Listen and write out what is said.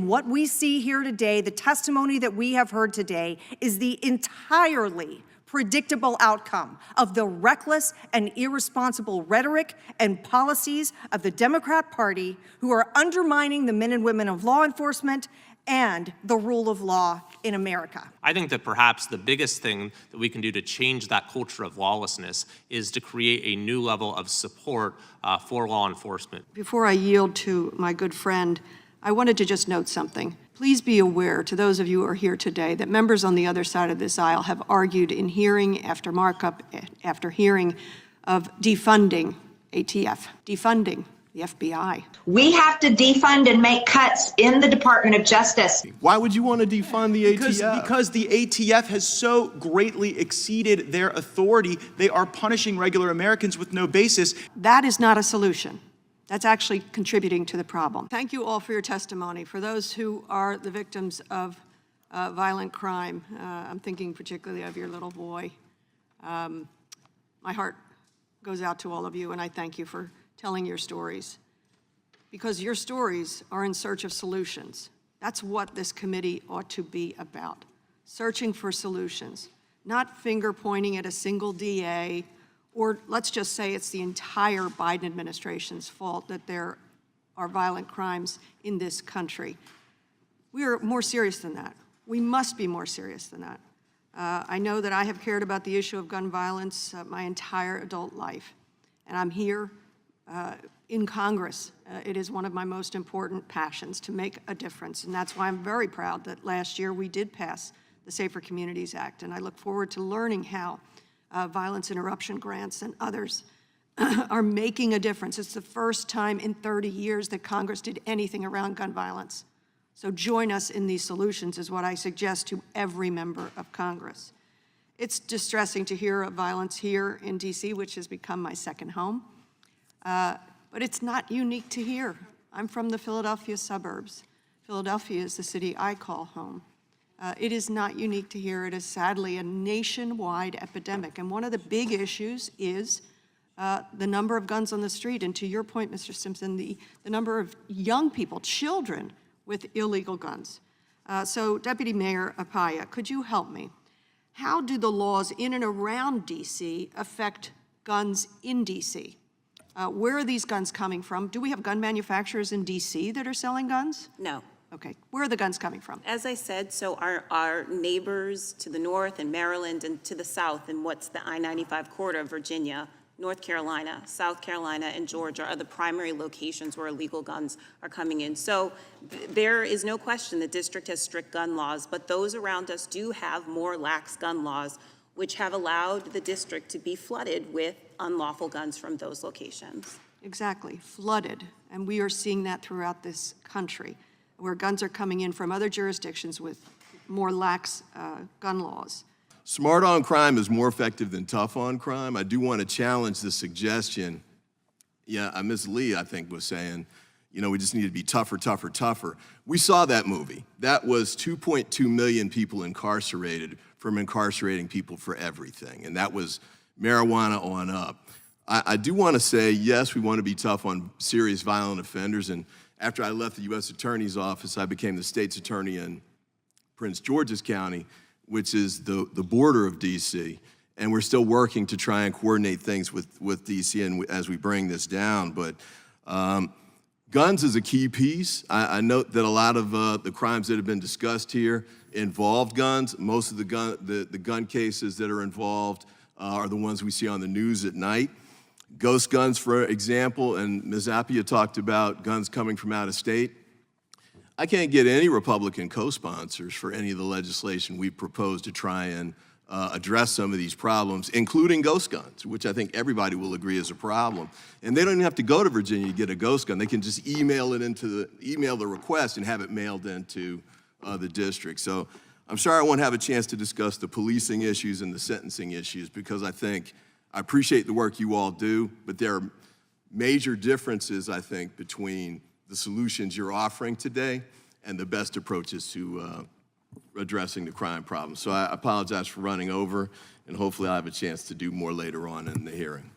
And what we see here today, the testimony that we have heard today, is the entirely predictable outcome of the reckless and irresponsible rhetoric and policies of the Democrat Party, who are undermining the men and women of law enforcement and the rule of law in America. I think that perhaps the biggest thing that we can do to change that culture of lawlessness is to create a new level of support for law enforcement. Before I yield to my good friend, I wanted to just note something. Please be aware, to those of you who are here today, that members on the other side of this aisle have argued in hearing after markup after hearing of defunding ATF, defunding the FBI. We have to defund and make cuts in the Department of Justice. Why would you want to defund the ATF? Because the ATF has so greatly exceeded their authority, they are punishing regular Americans with no basis. That is not a solution. That's actually contributing to the problem. Thank you all for your testimony. For those who are the victims of violent crime, I'm thinking particularly of your little boy. My heart goes out to all of you, and I thank you for telling your stories, because your stories are in search of solutions. That's what this committee ought to be about, searching for solutions, not finger pointing at a single DA, or let's just say it's the entire Biden administration's fault that there are violent crimes in this country. We are more serious than that. We must be more serious than that. I know that I have cared about the issue of gun violence my entire adult life, and I'm here in Congress. It is one of my most important passions to make a difference, and that's why I'm very proud that last year we did pass the Safer Communities Act, and I look forward to learning how violence interruption grants and others are making a difference. It's the first time in 30 years that Congress did anything around gun violence. So join us in these solutions is what I suggest to every member of Congress. It's distressing to hear of violence here in DC, which has become my second home. But it's not unique to here. I'm from the Philadelphia suburbs. Philadelphia is the city I call home. It is not unique to here. It is sadly a nationwide epidemic. And one of the big issues is the number of guns on the street. And to your point, Mr. Simpson, the number of young people, children with illegal guns. So Deputy Mayor Apaya, could you help me? How do the laws in and around DC affect guns in DC? Where are these guns coming from? Do we have gun manufacturers in DC that are selling guns? No. Okay, where are the guns coming from? As I said, so our neighbors to the north in Maryland and to the south in what's the I-95 corridor of Virginia, North Carolina, South Carolina, and Georgia are the primary locations where illegal guns are coming in. So there is no question the district has strict gun laws, but those around us do have more lax gun laws, which have allowed the district to be flooded with unlawful guns from those locations. Exactly, flooded. And we are seeing that throughout this country, where guns are coming in from other jurisdictions with more lax gun laws. Smart on crime is more effective than tough on crime. I do want to challenge the suggestion. Yeah, Ms. Lee, I think, was saying, you know, we just need to be tougher, tougher, tougher. We saw that movie. That was 2.2 million people incarcerated from incarcerating people for everything. And that was marijuana on up. I do want to say, yes, we want to be tough on serious violent offenders. And after I left the U.S. Attorney's Office, I became the state's attorney in Prince George's County, which is the border of D.C. And we're still working to try and coordinate things with D.C. and as we bring this down. But guns is a key piece. I note that a lot of the crimes that have been discussed here involved guns. Most of the gun cases that are involved are the ones we see on the news at night. Ghost guns, for example, and Ms. Appiah talked about guns coming from out of state. I can't get any Republican co-sponsors for any of the legislation we propose to try and address some of these problems, including ghost guns, which I think everybody will agree is a problem. And they don't even have to go to Virginia to get a ghost gun. They can just email the request and have it mailed into the district. So I'm sorry I won't have a chance to discuss the policing issues and the sentencing issues, because I appreciate the work you all do, but there are major differences, I think, between the solutions you're offering today and the best approaches to addressing the crime problem. So I apologize for running over, and hopefully I'll have a chance to do more later on in the hearing.